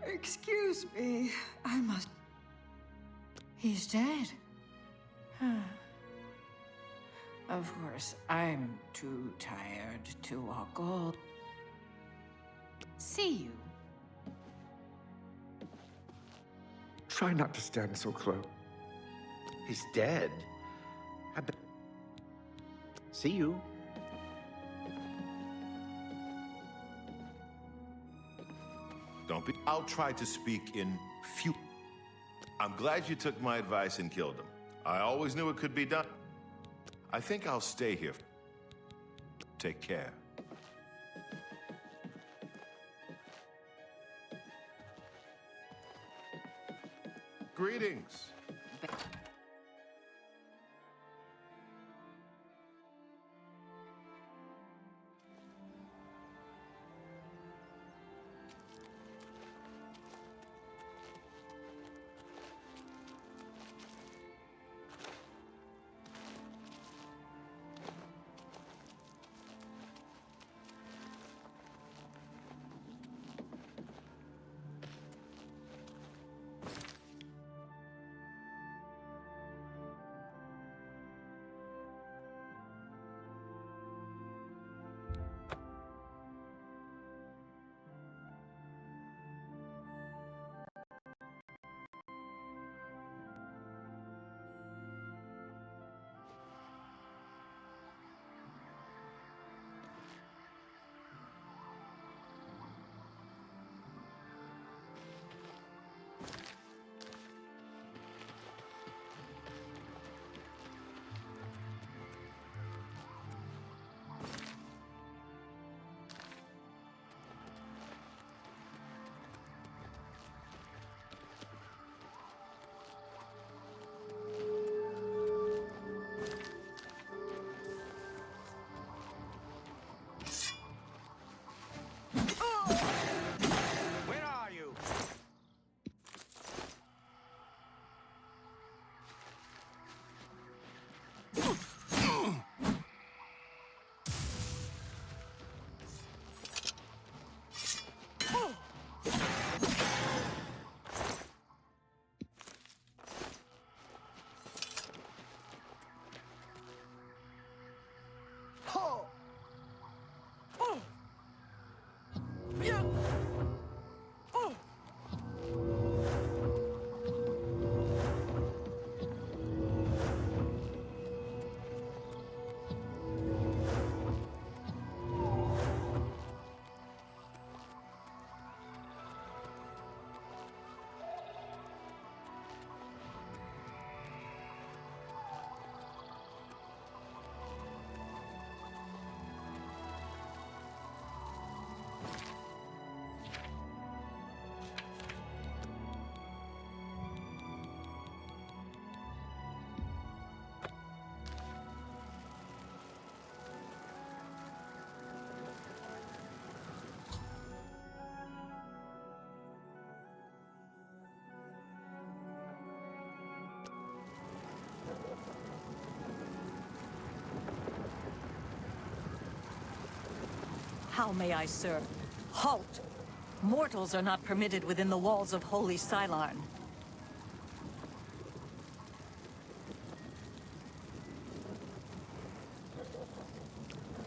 Excuse me, I must... He's dead. Of course, I'm too tired to walk all. See you. Try not to stand so close. He's dead. See you. Don't be. I'll try to speak in few. I'm glad you took my advice and killed him. I always knew it could be done. I think I'll stay here. Take care. Greetings. How may I serve? Halt! Mortals are not permitted within the walls of Holy Cylon.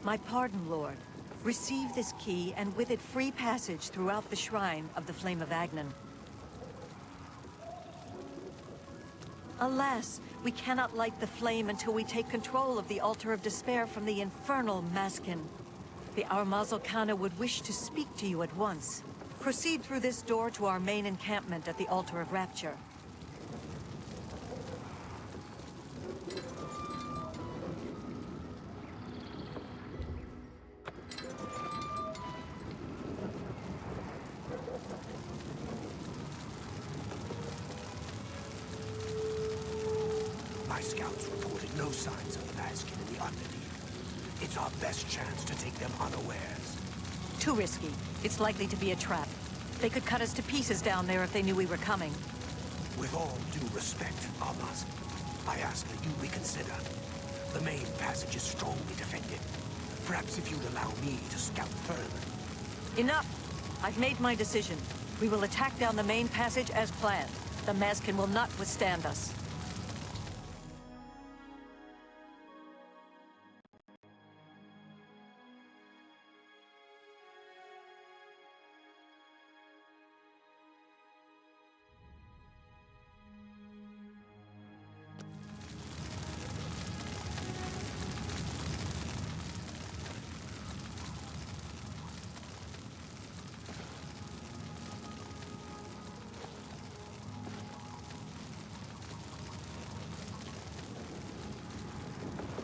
My pardon, Lord. Receive this key, and with it free passage throughout the shrine of the Flame of Agnan. Alas, we cannot light the flame until we take control of the Altar of Despair from the infernal Maskin. The Armazel Kana would wish to speak to you at once. Proceed through this door to our main encampment at the Altar of Rapture. My scouts reported no signs of the Maskin in the underneath. It's our best chance to take them unawares. Too risky. It's likely to be a trap. They could cut us to pieces down there if they knew we were coming. With all due respect, Almaz, I ask that you reconsider. The main passage is strongly defended. Perhaps if you'd allow me to scout further. Enough! I've made my decision. We will attack down the main passage as planned. The Mazkin will not withstand us.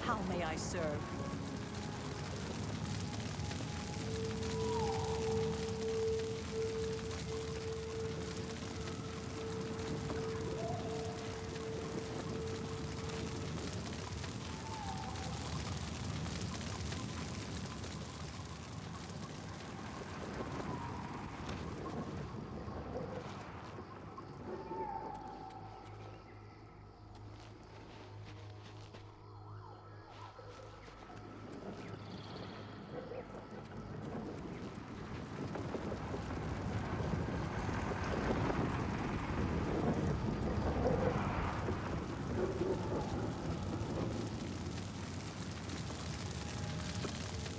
How may I serve?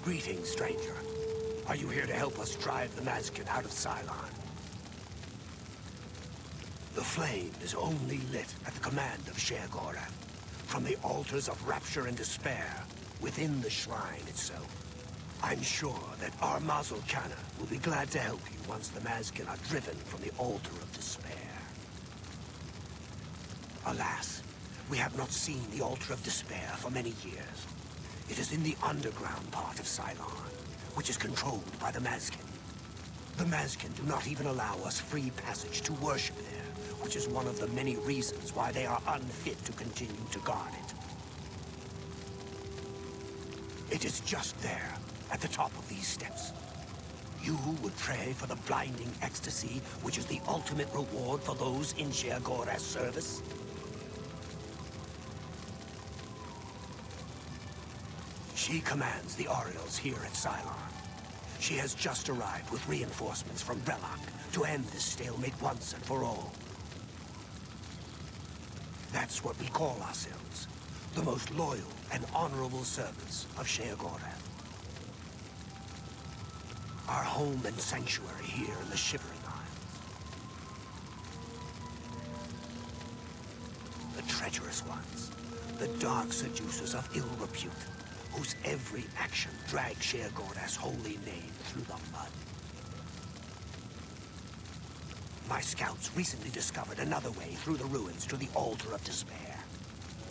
Greetings, stranger. Are you here to help us drive the Mazkin out of Cylon? The flame is only lit at the command of Sheogorath, from the altars of rapture and despair within the shrine itself. I'm sure that our Mazel Kana will be glad to help you once the Mazkin are driven from the altar of despair. Alas, we have not seen the altar of despair for many years. It is in the underground part of Cylon, which is controlled by the Mazkin. The Mazkin do not even allow us free passage to worship there, which is one of the many reasons why they are unfit to continue to guard it. It is just there, at the top of these steps. You would pray for the blinding ecstasy, which is the ultimate reward for those in Sheogorath's service? She commands the Oriels here at Cylon. She has just arrived with reinforcements from Belloc to end this stalemate once and for all. That's what we call ourselves, the most loyal and honorable servants of Sheogorath. Our home and sanctuary here in the Shivering Isles. The treacherous ones, the dark seducers of ill repute, whose every action drags Sheogorath's holy name through the mud. My scouts recently discovered another way through the ruins to the Altar of Despair.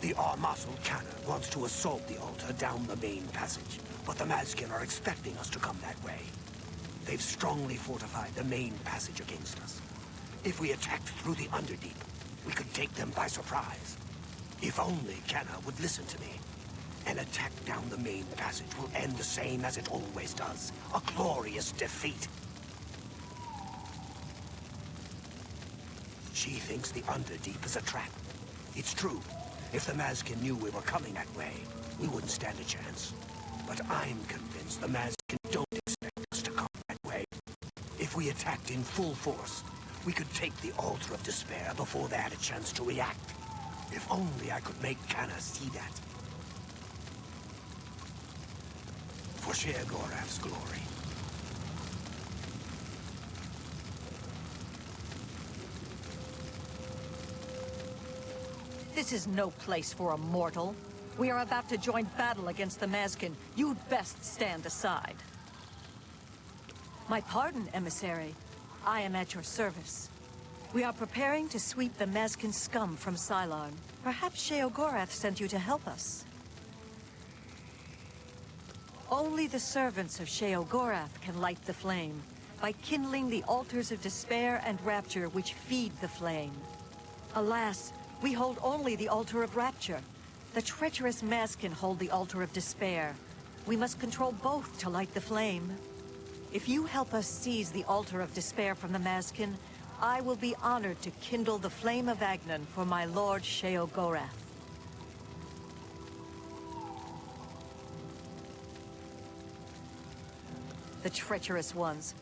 The Armazel Cannon wants to assault the altar down the main passage, but the Mazkin are expecting us to come that way. They've strongly fortified the main passage against us. If we attacked through the Underdeep, we could take them by surprise. If only Canna would listen to me. An attack down the main passage will end the same as it always does. A glorious defeat. She thinks the Underdeep is a trap. It's true. If the Mazkin knew we were coming that way, we wouldn't stand a chance. But I'm convinced the Mazkin don't expect us to come that way. If we attacked in full force, we could take the Altar of Despair before they had a chance to react. If only I could make Canna see that. For Sheogorath's glory. This is no place for a mortal. We are about to join battle against the Mazkin. You'd best stand aside. My pardon, emissary. I am at your service. We are preparing to sweep the Mazkin scum from Cylon. Perhaps Sheogorath sent you to help us. Only the servants of Sheogorath can light the flame, by kindling the altars of despair and rapture which feed the flame. Alas, we hold only the altar of rapture. The treacherous Mazkin hold the altar of despair. We must control both to light the flame. If you help us seize the altar of despair from the Mazkin, I will be honored to kindle the flame of Agnan for my lord Sheogorath. The treacherous ones.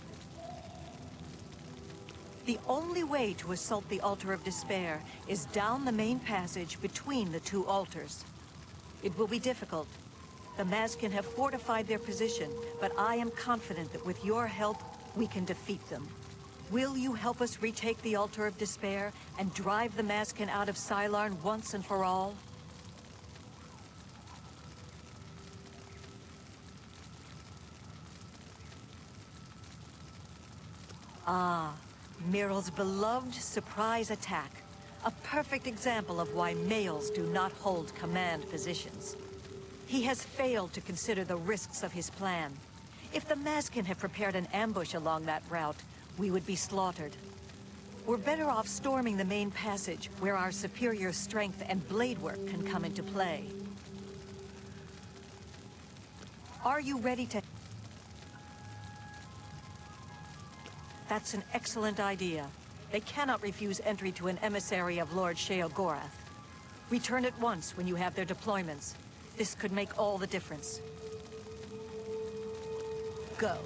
The only way to assault the Altar of Despair is down the main passage between the two altars. It will be difficult. The Mazkin have fortified their position, but I am confident that with your help, we can defeat them. Will you help us retake the Altar of Despair and drive the Mazkin out of Sylarn once and for all? Ah, Miral's beloved surprise attack. A perfect example of why males do not hold command positions. He has failed to consider the risks of his plan. If the Mazkin had prepared an ambush along that route, we would be slaughtered. We're better off storming the main passage, where our superior strength and blade work can come into play. Are you ready to... That's an excellent idea. They cannot refuse entry to an emissary of Lord Sheogorath. Return at once when you have their deployments. This could make all the difference. Go.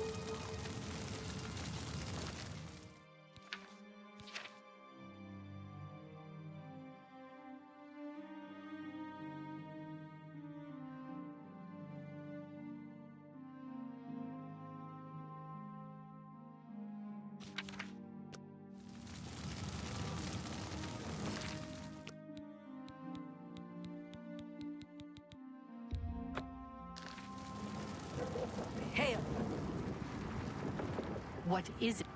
Hail! What is it?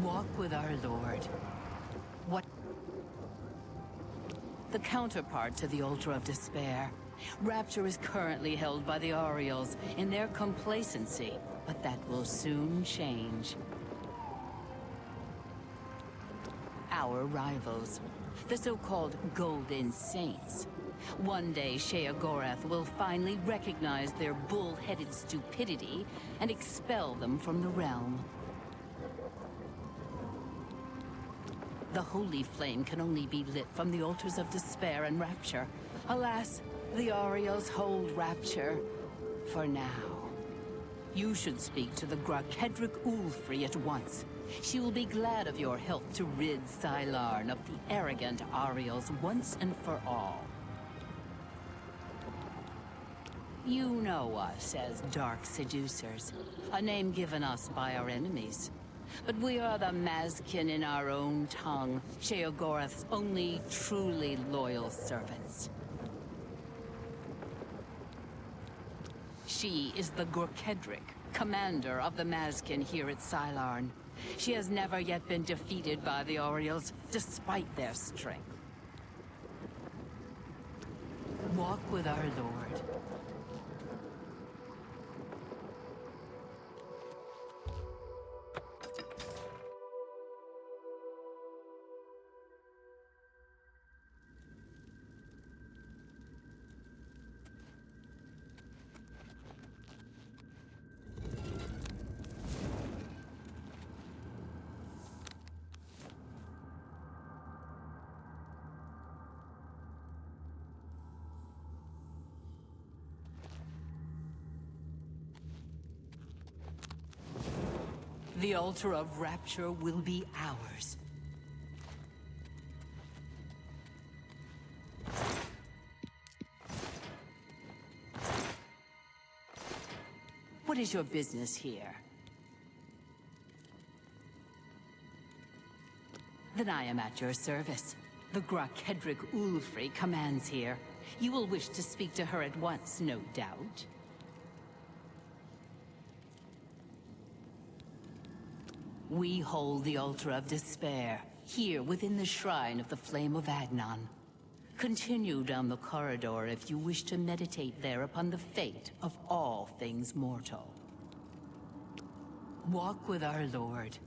Walk with our Lord. What? The counterpart to the Altar of Despair. Rapture is currently held by the Ariels in their complacency, but that will soon change. Our rivals, the so-called Golden Saints. One day, Sheogorath will finally recognize their bull-headed stupidity and expel them from the realm. The holy flame can only be lit from the altars of despair and rapture. Alas, the Ariels hold rapture for now. You should speak to the Grakedric Ulfri at once. She will be glad of your help to rid Sylarn of the arrogant Ariels once and for all. You know us as Dark Seducers, a name given us by our enemies. But we are the Mazkin in our own tongue, Sheogorath's only truly loyal servants. She is the Gorkedric, commander of the Mazkin here at Sylarn. She has never yet been defeated by the Ariels, despite their strength. Walk with our Lord. The Altar of Rapture will be ours. What is your business here? Then I am at your service. The Grakedric Ulfri commands here. You will wish to speak to her at once, no doubt. We hold the Altar of Despair, here within the Shrine of the Flame of Adnan. Continue down the corridor if you wish to meditate there upon the fate of all things mortal. Walk with our Lord.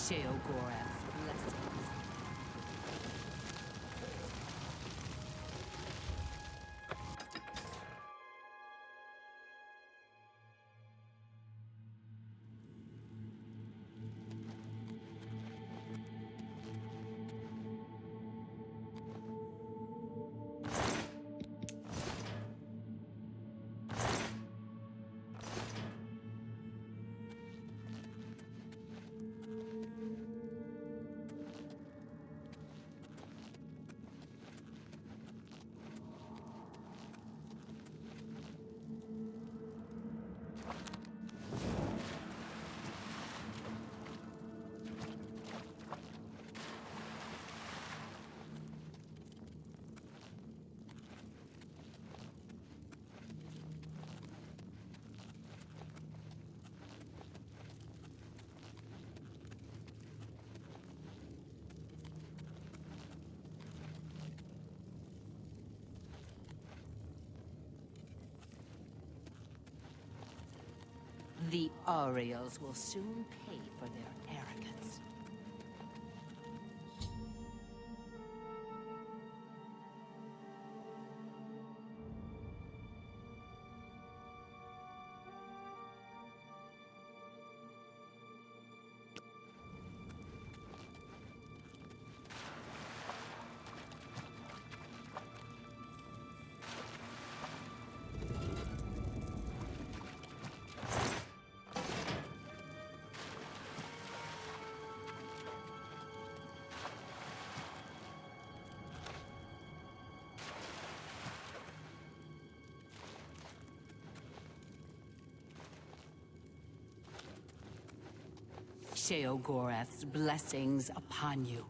Sheogorath's blessings. The Ariels will soon pay for their arrogance. Sheogorath's blessings upon you.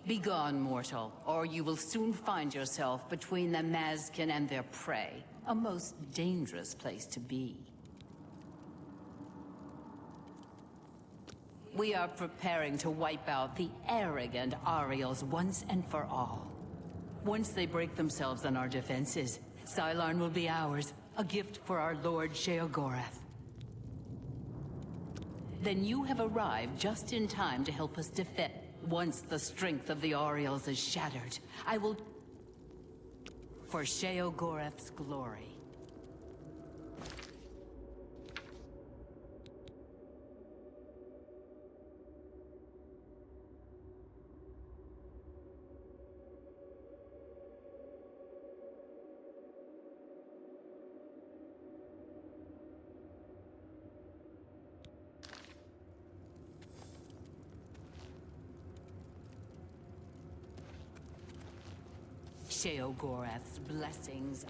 Begone, mortal, or you will soon find yourself between the Mazkin and their prey. A most dangerous place to be. We are preparing to wipe out the arrogant Ariels once and for all. Once they break themselves on our defenses, Xylarn will be ours, a gift for our Lord Sheogorath. Then you have arrived just in time to help us defend. Once the strength of the Ariels is shattered, I will... for Sheogorath's glory. Sheogorath's blessings.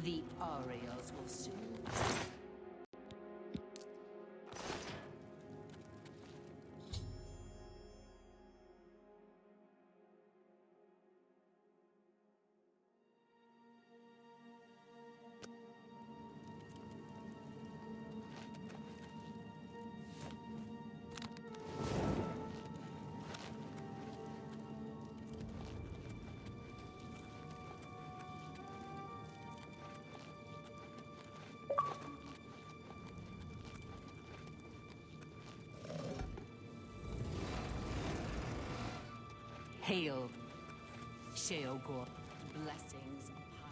The Ariels will soon... Hail, Sheogor, blessings upon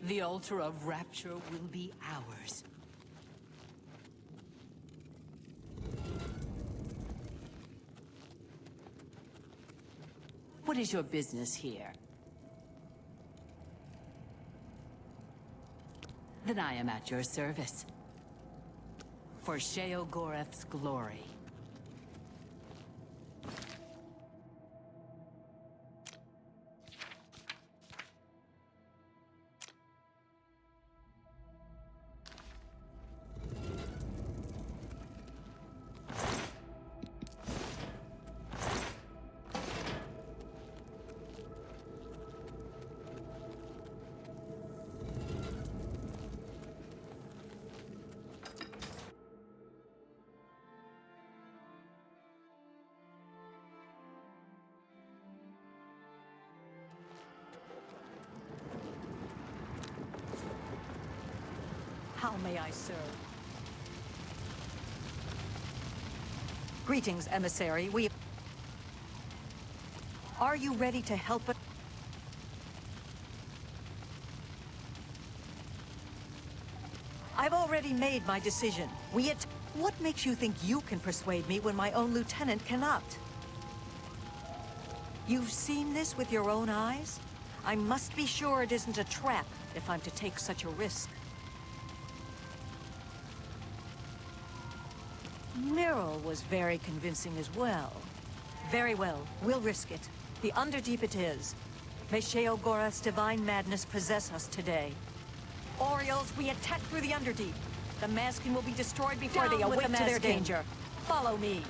you. The altar of rapture will be ours. What is your business here? Then I am at your service. For Sheogorath's glory. How may I serve? Greetings, emissary. Are you ready to help us? I've already made my decision. What makes you think you can persuade me when my own lieutenant cannot? You've seen this with your own eyes? I must be sure it isn't a trap if I'm to take such a risk. Myrrel was very convincing as well. Very well, we'll risk it. The Underdeep it is. May Sheogorath's divine madness possess us today. Orioles, we attack through the Underdeep. The Mazkin will be destroyed before they awake to their danger. Follow me.